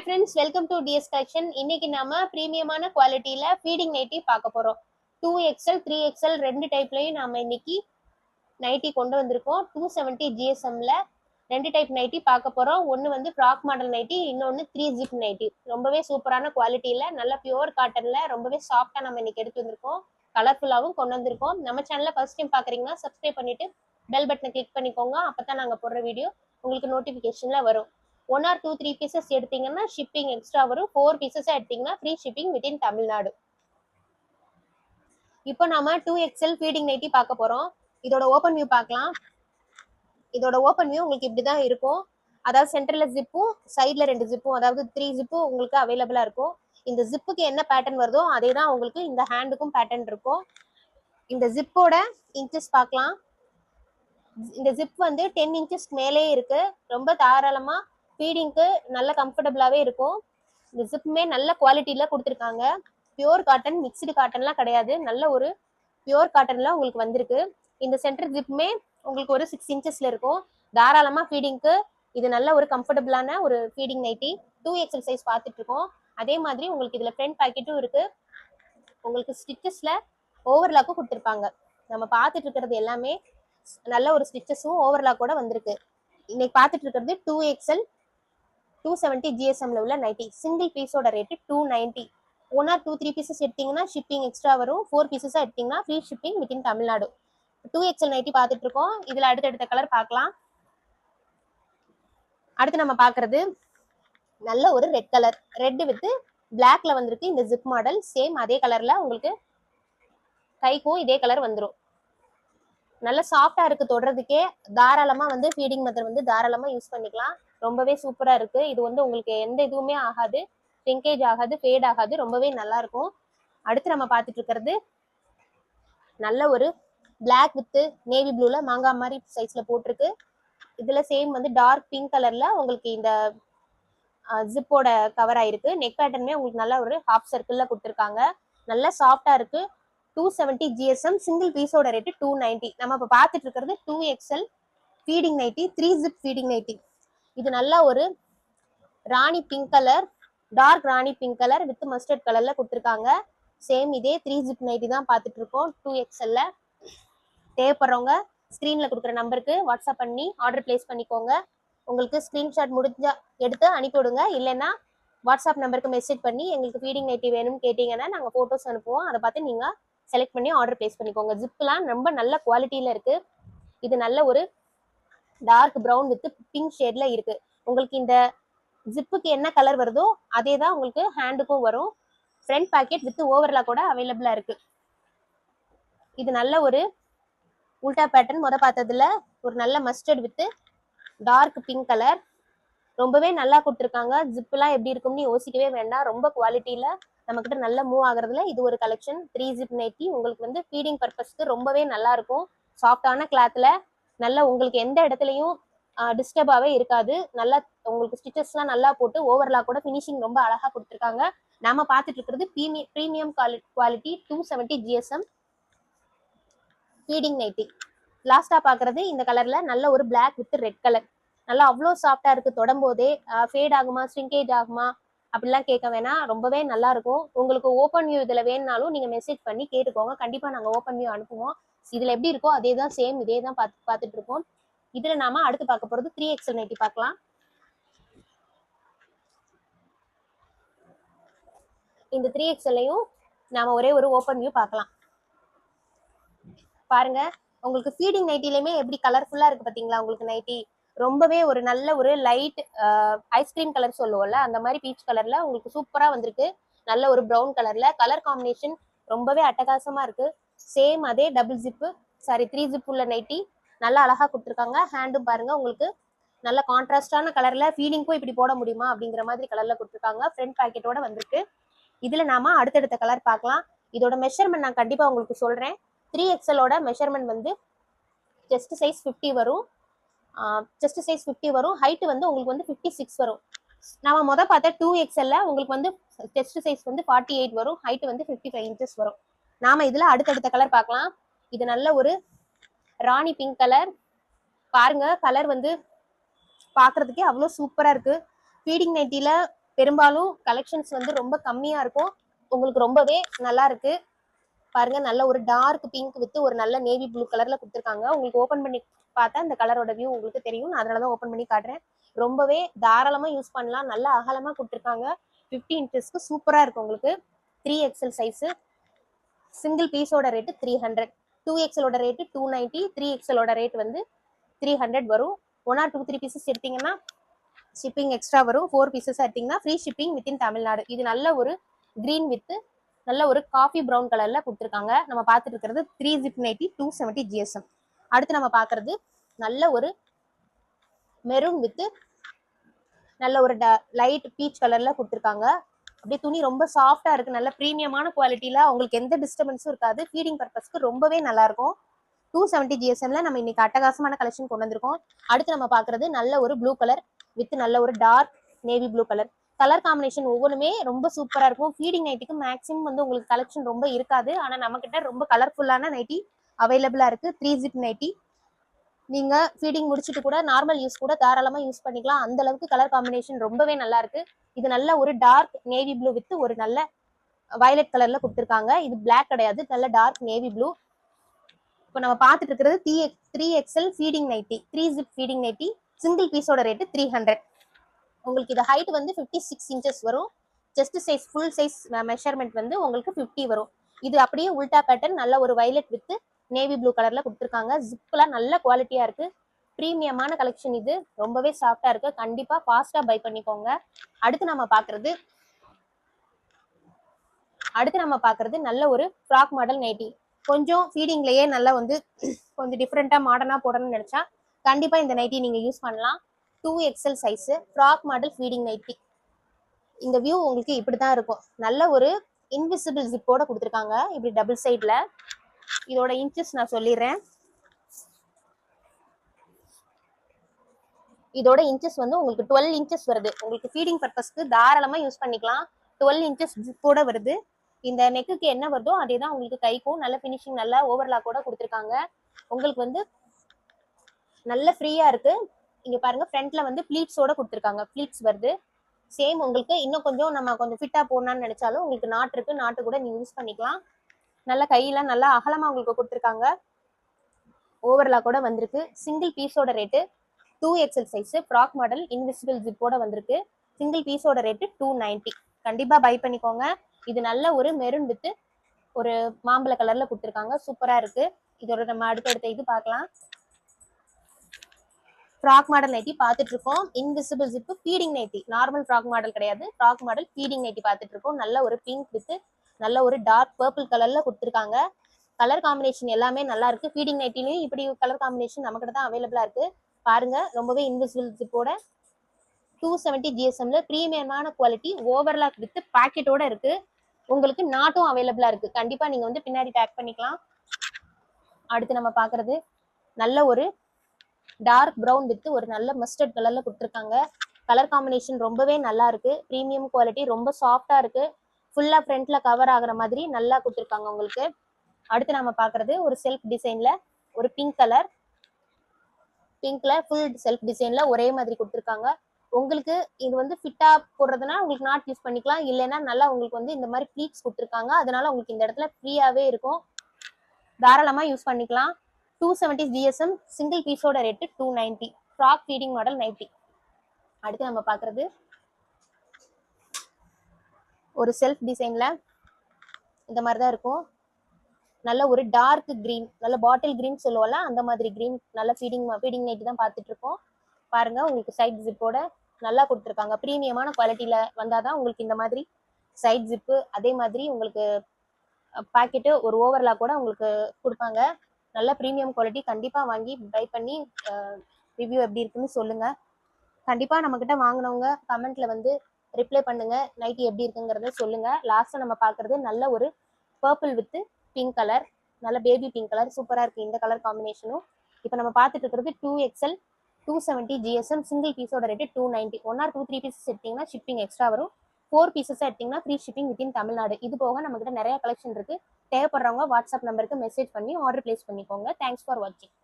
friends, welcome to DS Collection. இன்னைக்கு நாம பிரீமியமான குவாலிட்டியில feeding nightie பார்க்க போறோம். 2XL 3XL ரெண்டு டைப்லயும் நாம இன்னைக்கு நைட்டி கொண்டு வந்திருக்கோம். 270 GSMல ரெண்டு டைப் நைட்டி பார்க்க போறோம். ஒன்னு வந்து ஃப்ராக் மாடல் நைட்டி, இன்னொன்னு 3 ஜிப் நைட்டி. ரொம்பவே சூப்பரான குவாலிட்டியில நல்ல பியூர் காட்டன்ல ரொம்பவே சாஃப்டா நம்ம இன்னைக்கு எடுத்து வந்திருக்கோம். கலர்ஃபுல்லாவும் கொண்டு வந்திருக்கோம். நம்ம சேனலை ஃபர்ஸ்ட் டைம் பாக்குறீங்கன்னா சப்ஸ்கிரைப் பண்ணிட்டு பெல் பட்டனை கிளிக் பண்ணிக்கோங்க. அப்பதான் நாங்க போடுற வீடியோ உங்களுக்கு நோட்டிபிகேஷன்ல வரும். 1 or 2 3 பீசஸ் எடுத்தீங்கன்னா ஷிப்பிங் எக்ஸ்ட்ரா வரும். 4 பீசஸ் எடுத்தீங்கன்னா ஃப்ரீ ஷிப்பிங் வித்தின் தமிழ்நாடு. இப்போ நாம 2XL ஃபீடிங் நைட்டி பார்க்க போறோம். இதோட ஓபன் வியூ பார்க்கலாம். இதோட ஓபன் வியூ உங்களுக்கு இப்படிதான் இருக்கும். அதாவது சென்டர்ல ஜிப்பும் சைட்ல 2 ஜிப்பும், அதாவது 3 ஜிப்பும் உங்களுக்கு அவைலபிளா இருக்கும். இந்த ஜிப்புக்கு என்ன பேட்டர்ன் வருதோ அதே தான் உங்களுக்கு இந்த ஹேண்டுக்கும் பேட்டர்ன் இருக்கும். இந்த ஜிப்போட இன்ச்சஸ் பார்க்கலாம். இந்த ஜிப் வந்து 10 இன்ச்சஸ் மேலே இருக்கு. ரொம்ப தாராளமா ஃபீடிங்க்கு நல்ல கம்ஃபர்டபுளாவே இருக்கும். இந்த ஜிப்புமே நல்ல குவாலிட்டியில கொடுத்துருக்காங்க. பியூர் காட்டன், மிக்ஸ்டு காட்டன்லாம் கிடையாது. நல்ல ஒரு பியூர் காட்டன்ல உங்களுக்கு வந்திருக்கு. இந்த சென்டர் ஜிப்புமே உங்களுக்கு ஒரு 6 இன்ச்சஸ்ல இருக்கும். தாராளமா ஃபீடிங்க்கு இது நல்ல ஒரு கம்ஃபர்டபுளான ஒரு ஃபீடிங் நைட்டி. 2XL சைஸ் பார்த்துட்டு இருக்கோம். அதே மாதிரி உங்களுக்கு இதுல ஃப்ரண்ட் பாக்கெட்டும் இருக்கு. உங்களுக்கு ஸ்டிச்சஸ்ல ஓவர்லாக்கும் கொடுத்துருப்பாங்க. நம்ம பார்த்துட்டு இருக்கிறது எல்லாமே நல்ல ஒரு ஸ்டிச்சஸும் ஓவர்லாக்கோட வந்திருக்கு. இன்னைக்கு பார்த்துட்டு இருக்கிறது 2XL 270 GSMல உள்ள நைட்டி. சிங்கிள் பீஸோட ரேட்டு 290. 1 or 2 3 பீசஸ் எடுத்தீங்கன்னா ஷிப்பிங் எக்ஸ்ட்ரா வரும். 4 பீசஸா எடுத்தீங்கன்னா free shipping within Tamil Nadu. 2XL nightie பார்த்துட்டு இருக்கோம். இதுல அடுத்தடுத்த கலர் பார்க்கலாம். அடுத்து நம்ம பார்க்கறது நல்ல ஒரு ரெட் கலர். ரெட் வித் பிளாக்ல வந்திருக்கு. இந்த ஜிப் மாடல் சேம் அதே கலர்ல உங்களுக்கு கைக்கும் இதே கலர் வந்துடும். நல்ல சாஃப்டா இருக்கு. தொடுறதுக்கே தாராளமா வந்து ஃபீடிங் மெத்தட் வந்து தாராளமா யூஸ் பண்ணிக்கலாம். ரொம்பவே சூப்பரா இருக்கு. இது வந்து உங்களுக்கு எந்த இதுவுமே ஆகாது, ஷ்ரிங்கேஜ் ஆகாது, ஃபேட் ஆகாது. ரொம்பவே நல்லா இருக்கும். அடுத்து நம்ம பார்த்துட்டு இருக்கிறது நல்ல ஒரு பிளாக் வித் நேவி ப்ளூல மாங்காய் மாதிரி சைஸ்ல போட்டிருக்கு. இதுல சேம் வந்து டார்க் பிங்க் கலர்ல உங்களுக்கு இந்த ஜிப்போட கவர் ஆயிருக்கு. நெக் பேட்டர்னுமே உங்களுக்கு நல்ல ஒரு ஹாஃப் சர்க்கிள்ல கொடுத்துருக்காங்க. நல்ல சாஃப்டா இருக்கு. 270 GSM சிங்கிள் பீஸோட ரேட்டு 290. நம்ம இப்போ பார்த்துட்டு இருக்கிறது 2XL feeding nightie, 3 zip feeding nightie. இது நல்ல ஒரு rani pink colour, dark rani pink colour with mustard கலர்ல கொடுத்துருக்காங்க. சேம் இதே 3 ஜிப் நைட்டி தான் பார்த்துட்டு இருக்கோம் 2XLல. தேவைப்படுறவங்க ஸ்க்ரீன்ல கொடுக்குற நம்பருக்கு வாட்ஸ்அப் பண்ணி ஆர்டர் பிளேஸ் பண்ணிக்கோங்க. உங்களுக்கு ஸ்க்ரீன்ஷாட் முடிஞ்சா எடுத்து அனுப்பிவிடுங்க. இல்லைன்னா வாட்ஸ்அப் நம்பருக்கு மெசேஜ் பண்ணி எங்களுக்கு ஃபீடிங் நைட்டி வேணும்னு கேட்டிங்கன்னா நாங்கள் ஃபோட்டோஸ் அனுப்புவோம். அதை பார்த்து நீங்கள் செலக்ட் பண்ணி ஆர்டர் பிளேஸ் பண்ணிக்கோங்க. ஜிப்லாம் ரொம்ப நல்ல குவாலிட்டியில இருக்கு. இது நல்ல ஒரு டார்க் ப்ரௌன் வித் பிங்க் ஷேட்ல இருக்கு. உங்களுக்கு இந்த ஜிப்புக்கு என்ன கலர் வருதோ அதே தான் உங்களுக்கு ஹேண்டுக்கும் வரும். ஃப்ரண்ட் பாக்கெட் வித் ஓவர்லாக் கூட அவைலபிளா இருக்கு. இது நல்ல ஒரு உல்டா பேட்டர்ன். பார்த்ததுல ஒரு நல்ல mustard with dark pink colour. ரொம்பவே நல்லா கொடுத்துருக்காங்க. ஜிப்லாம் எப்படி இருக்கும்னு யோசிக்கவே வேண்டாம். ரொம்ப குவாலிட்டியில நம்ம கிட்ட நல்ல மூவ் ஆகுறதுல இது ஒரு கலெக்ஷன். 3 ஜிப் நைட்டி உங்களுக்கு வந்து ஃபீடிங் பர்பஸ்க்கு ரொம்பவே நல்லா இருக்கும். சாஃப்டான கிளாத்ல நல்லா உங்களுக்கு எந்த இடத்துலையும் டிஸ்டர்பாவே இருக்காது. நல்லா உங்களுக்கு ஸ்டிச்சஸ்லாம் நல்லா போட்டு ஓவர்லாக் கூட ஃபினிஷிங் ரொம்ப அழகா கொடுத்துருக்காங்க. நாம பார்த்துட்டு இருக்கிறது premium quality 270 GSM feeding nighty. லாஸ்டா பாக்குறது இந்த கலர்ல நல்ல ஒரு பிளாக் வித் ரெட் கலர். நல்லா அவ்வளோ சாஃப்டா இருக்கு. தொடம்போதே ஃபேட் ஆகுமா, ஷ்ரிங்கேஜ் ஆகுமா அப்படிலாம் கேட்க வேணாம். ரொம்பவே நல்லா இருக்கும். உங்களுக்கு ஓப்பன் வியூ இதுல வேணும்னாலும் நீங்க மெசேஜ் பண்ணி கேட்டுக்கோங்க. கண்டிப்பா நாங்க ஓப்பன் வியூ அனுப்புவோம். இதுல எப்படி இருக்கோ அதே தான், சேம் இதே தான் பார்த்துட்டு இருக்கோம். இதுல நாம அடுத்து பார்க்க போறது 3XL நைட்டி பார்க்கலாம். இந்த 3XLையும் நாம ஒரே ஒரு ஓப்பன் வியூ பார்க்கலாம். பாருங்க, உங்களுக்கு ஃபீடிங் நைட்டிலுமே எப்படி கலர்ஃபுல்லா இருக்கு பாத்தீங்களா? உங்களுக்கு நைட்டி ரொம்பவே ஒரு நல்ல ஒரு லைட் ஐஸ்கிரீம் கலர் சொல்லுவோம்ல, அந்த மாதிரி பீச் கலர்ல உங்களுக்கு சூப்பரா வந்திருக்கு. நல்ல ஒரு ப்ரௌன் கலர்ல கலர் காம்பினேஷன் ரொம்பவே அட்டகாசமா இருக்கு. சேம் அதே டபுள் ஜிப்பு, சாரி 3 ஜிப் உள்ள நைட்டி நல்லா அழகா கொடுத்துருக்காங்க. ஹேண்டும் பாருங்க உங்களுக்கு நல்ல கான்ட்ராஸ்டான கலர்ல. ஃபீடிங்க்கும் இப்படி போட முடியுமா அப்படிங்கிற மாதிரி கலர்ல கொடுத்துருக்காங்க. ஃப்ரண்ட் பாக்கெட்டோட வந்திருக்கு. இதுல நாம அடுத்தடுத்த கலர் பார்க்கலாம். இதோட மெஷர்மெண்ட் நான் கண்டிப்பா உங்களுக்கு சொல்றேன். 3XLோட மெஷர்மெண்ட் வந்து செஸ்ட் சைஸ் 50 வரும். செஸ்ட் சைஸ் 50 வரும். ஹைட் வந்து உங்களுக்கு வந்து 56 வரும். நாம பார்த்த 2XLல உங்களுக்கு வந்து செஸ்ட் சைஸ் வந்து 48 வரும். ஹைட் வந்து 55 இன்ச்சஸ் வரும். நாம இதுல அடுத்தடுத்த கலர் பார்க்கலாம். இது நல்ல ஒரு ராணி பிங்க் கலர். பாருங்க, கலர் வந்து பாக்குறதுக்கே அவ்வளோ சூப்பரா இருக்கு. ஃபீடிங் நைட்டில பெரும்பாலும் கலெக்ஷன்ஸ் வந்து ரொம்ப கம்மியா இருக்கும். உங்களுக்கு ரொம்பவே நல்லா இருக்கு. பாருங்க, நல்ல ஒரு டார்க் பிங்க் வித் ஒரு நல்ல நேவி ப்ளூ கலர்ல கொடுத்துருக்காங்க. உங்களுக்கு ஓபன் பண்ணி பார்த்தா இந்த கலரோட வியூ உங்களுக்கு தெரியும். நான் அதனாலதான் ஓபன் பண்ணி காட்டுறேன். ரொம்பவே தாராளமா யூஸ் பண்ணலாம். நல்ல அகலமா கொடுத்துருக்காங்க. 50 இன்ச்சஸ்க்கு சூப்பரா இருக்கு. உங்களுக்கு 3XL சைஸ். சிங்கிள் பீஸோட rate 300. 2XL rate 290. 3XL rate வந்து 300 வரும். 1 or 2 3 பீசஸ் எடுத்தீங்கன்னா ஷிப்பிங் எக்ஸ்ட்ரா வரும். 4 பீசஸ் எடுத்தீங்கன்னா ஃப்ரீ ஷிப்பிங் வித்தின் தமிழ்நாடு. இது நல்ல ஒரு கிரீன் வித் நல்ல ஒரு காஃபி ப்ரௌன் கலர்ல கொடுத்துருக்காங்க. நம்ம பார்த்துட்டு இருக்கிறது 3 ஜிப் நைட்டி 270 GSM. அடுத்து நம்ம பார்க்கறது நல்ல ஒரு மெரூன் வித் நல்ல ஒரு லைட் பீச் கலர்ல கொடுத்துருக்காங்க. அப்படியே துணி ரொம்ப சாஃப்டா இருக்கு. நல்ல பிரீமியமான குவாலிட்டியில உங்களுக்கு எந்த டிஸ்டர்பன்ஸும் இருக்காது. ஃபீடிங் பர்பஸ்க்கு ரொம்பவே நல்லா இருக்கும். 270 GSMல நம்ம இன்னைக்கு அட்டகாசமான கலெக்ஷன் கொண்டு வந்திருக்கோம். அடுத்து நம்ம பார்க்கறது நல்ல ஒரு ப்ளூ கலர் வித் நல்ல ஒரு dark navy blue colour. Colour combination ஒவ்வொன்றுமே ரொம்ப சூப்பரா இருக்கும். ஃபீடிங் நைட்டிக்கு மேக்ஸிமம் வந்து உங்களுக்கு கலெக்ஷன் ரொம்ப இருக்காது. ஆனா நம்ம கிட்ட ரொம்ப கலர்ஃபுல்லான நைட்டி அவைலபிளா இருக்கு. 3 ஜிப் நைட்டி நீங்க ஃபீடிங் முடிச்சுட்டு கூட நார்மல் யூஸ் கூட தாராளமா யூஸ் பண்ணிக்கலாம். அந்த அளவுக்கு கலர் காம்பினேஷன் ரொம்பவே நல்லா இருக்கு. இது நல்ல ஒரு டார்க் நேவி ப்ளூ வித் ஒரு நல்ல வயலட் கலர்ல கொடுத்துருக்காங்க. இது பிளாக் கிடையாது, நல்ல டார்க் நேவி ப்ளூ. இப்போ நம்ம பார்த்துட்டு இருக்கிறது 3XL feeding nightie, 3 zip feeding nightie. Single பீஸோட ரேட்டு 300. உங்களுக்கு இது ஹைட் வந்து 56 இன்ச்சஸ் வரும். Chest size full size measurement வந்து உங்களுக்கு 50 வரும். இது அப்படியே உல்டா பேட்டர்ன் நல்ல ஒரு வயலட் வித் நேவி ப்ளூ கலர்ல கொடுத்துருக்காங்க. ஜிப்லாம் நல்ல குவாலிட்டியா இருக்கு. பிரீமியமான கலெக்ஷன் இது. ரொம்பவே சாஃப்டா இருக்கு. கண்டிப்பா ஃபாஸ்டா பை பண்ணிக்கோங்க. அடுத்து நம்ம பார்க்கறது நல்ல ஒரு ஃப்ராக் மாடல் நைட்டி. கொஞ்சம் ஃபீடிங்லயே நல்லா வந்து கொஞ்சம் டிஃப்ரெண்டா மாடர்னா போடணும்னு நினைச்சா கண்டிப்பா இந்த நைட்டி நீங்க யூஸ் பண்ணலாம். 2XL size frock model feeding nighty. இந்த வியூ உங்களுக்கு இப்படிதான் இருக்கும். நல்ல ஒரு இன்விசிபிள் ஜிப்போட கொடுத்துருக்காங்க. இப்படி டபுள் சைட்ல. இதோட இன்ச்சஸ் நான் சொல்லிடுறேன். இதோட இன்ச்சஸ் வந்து உங்களுக்கு 12 இன்ச்சஸ் வருது. உங்களுக்கு ஃபீடிங் பர்பஸ்க்கு தாராளமா யூஸ் பண்ணிக்கலாம். 12 இன்ச்சஸ் ஜிப்போட வருது. இந்த நெக்குக்கு என்ன வருதோ அதே தான் உங்களுக்கு கைக்கும். நல்ல ஃபினிஷிங், நல்ல ஓவர்லாக் கூட கொடுத்துருக்காங்க. உங்களுக்கு வந்து நல்ல ஃப்ரீயா இருக்கு. இங்க பாருங்க, ஃப்ரண்ட்ல வந்து ப்ளீட்ஸோட கொடுத்துருக்காங்க. ப்ளீட்ஸ் வருது. சேம் உங்களுக்கு இன்னும் கொஞ்சம் நம்ம கொஞ்சம் ஃபிட்டா போடணும்னு நினைச்சாலும் உங்களுக்கு நாட் இருக்கு. நாட்டு கூட நீங்க யூஸ் பண்ணிக்கலாம். நல்ல கையில நல்லா அகலமா உங்களுக்கு கொடுத்துருக்காங்க. ஓவர்லாக் கூட வந்திருக்கு. சிங்கிள் பீஸோட rate 2XL size frock model invisible ஜிப்போட வந்திருக்கு. சிங்கிள் பீஸோட ரேட்டு 290. கண்டிப்பா பை பண்ணிக்கோங்க. இது நல்ல ஒரு மெரூன் வித் ஒரு மாம்பழ கலர்ல கொடுத்துருக்காங்க. சூப்பரா இருக்கு. இதோட நம்ம அடுத்தடுத்த இது பார்க்கலாம். ஃப்ராக் மாடல் நைட்டி பார்த்துட்டு இருக்கோம். Invisible zip feeding nighty. Normal frock model கிடையாது, ஃப்ராக் மாடல் ஃபீடிங் நைட்டி பார்த்துட்டு இருக்கோம். நல்ல ஒரு பிங்க் வித் நல்ல ஒரு டார்க் பர்பிள் கலர்ல கொடுத்துருக்காங்க. கலர் காம்பினேஷன் எல்லாமே நல்லா இருக்கு. ஃபீடிங் நைட்டிலையும் இப்படி கலர் காம்பினேஷன் நமக்கு தான் அவைலபிளா இருக்கு. பாருங்க, ரொம்பவே இன்விசிபிள் ஜிப்போட 270 GSMல பிரீமியமான குவாலிட்டி, ஓவர்லாக் வித் பாக்கெட்டோட இருக்கு. உங்களுக்கு நாட்டும் அவைலபிளா இருக்கு. கண்டிப்பா நீங்க வந்து பின்னாடி டேக் பண்ணிக்கலாம். அடுத்து நம்ம பார்க்கறது நல்ல ஒரு டார்க் ப்ரௌன் வித் ஒரு நல்ல மஸ்டர்ட் கலர்ல கொடுத்துருக்காங்க. கலர் காம்பினேஷன் ரொம்பவே நல்லா இருக்கு. பிரீமியம் குவாலிட்டி, ரொம்ப சாஃப்டா இருக்கு. ஃபுல்லா ஃப்ரண்ட்ல கவர் ஆகுற மாதிரி நல்லா கொடுத்துருக்காங்க உங்களுக்கு. அடுத்து நம்ம பார்க்கறது ஒரு செல்ஃப் டிசைன்ல ஒரு பிங்க் கலர். பிங்க்ல ஃபுல் செல்ஃப் டிசைன்ல ஒரே மாதிரி கொடுத்துருக்காங்க. உங்களுக்கு இது வந்து ஃபிட்டா போடுறதுனா உங்களுக்கு நாட் யூஸ் பண்ணிக்கலாம். இல்லைன்னா நல்லா உங்களுக்கு வந்து இந்த மாதிரி ப்ளீட்ஸ் கொடுத்துருக்காங்க. அதனால உங்களுக்கு இந்த இடத்துல ஃப்ரீயாவே இருக்கும். தாராளமா யூஸ் பண்ணிக்கலாம். 270 GSM சிங்கிள் பீஸோட rate 290. Frock feeding model nightie. அடுத்து நம்ம பார்க்கறது ஒரு செல்ஃப் டிசைன்ல இந்த மாதிரி தான் இருக்கும். நல்ல ஒரு டார்க் கிரீன், நல்ல பாட்டில் கிரீன் சொல்லுவோம்ல, அந்த மாதிரி கிரீன். நல்ல ஃபீடிங் நைட்டி தான் பார்த்துட்டு இருக்கோம். பாருங்க, உங்களுக்கு சைட் ஜிப்போட நல்லா கொடுத்துருக்காங்க. பிரீமியமான குவாலிட்டியில வந்தாதான் உங்களுக்கு இந்த மாதிரி சைட் ஜிப்பு, அதே மாதிரி உங்களுக்கு பாக்கெட்டு, ஒரு ஓவர்லாக் கூட உங்களுக்கு கொடுப்பாங்க. நல்ல பிரீமியம் குவாலிட்டி. கண்டிப்பா வாங்கி பை பண்ணி ரிவ்யூ எப்படி இருக்குன்னு சொல்லுங்க. கண்டிப்பா நம்ம கிட்ட வாங்கினவங்க கமெண்ட்ல வந்து ரிப்ளை பண்ணுங்க, நைட்டி எப்படி இருக்குங்கிறத சொல்லுங்க. லாஸ்டா நம்ம பார்க்கறது நல்ல ஒரு பர்பிள் வித் பிங்க் கலர், நல்ல பேபி பிங்க் கலர். சூப்பரா இருக்கு இந்த கலர் காம்பினேஷனும். இப்போ நம்ம பார்த்துட்டு இருக்கிறது 2XL 270 GSM சிங்கிள் பீஸோட ரேட்டு 290. 1 or 2 3 பீசஸ் எடுத்தீங்கன்னா ஷிப்பிங் எக்ஸ்ட்ரா வரும். 4 பீசஸ் எடுத்தீங்கன்னா ஃப்ரீ ஷிப்பிங் வித்தின் தமிழ்நாடு. இது போக நம்ம கிட்ட நிறைய கலெக்ஷன் இருக்கு. தேவைப்படுறவங்க வாட்ஸ்அப் நம்பருக்கு மெசேஜ் பண்ணி ஆர்டர் பிளேஸ் பண்ணிக்கோங்க. தேங்க்ஸ் ஃபார் வாட்சிங்.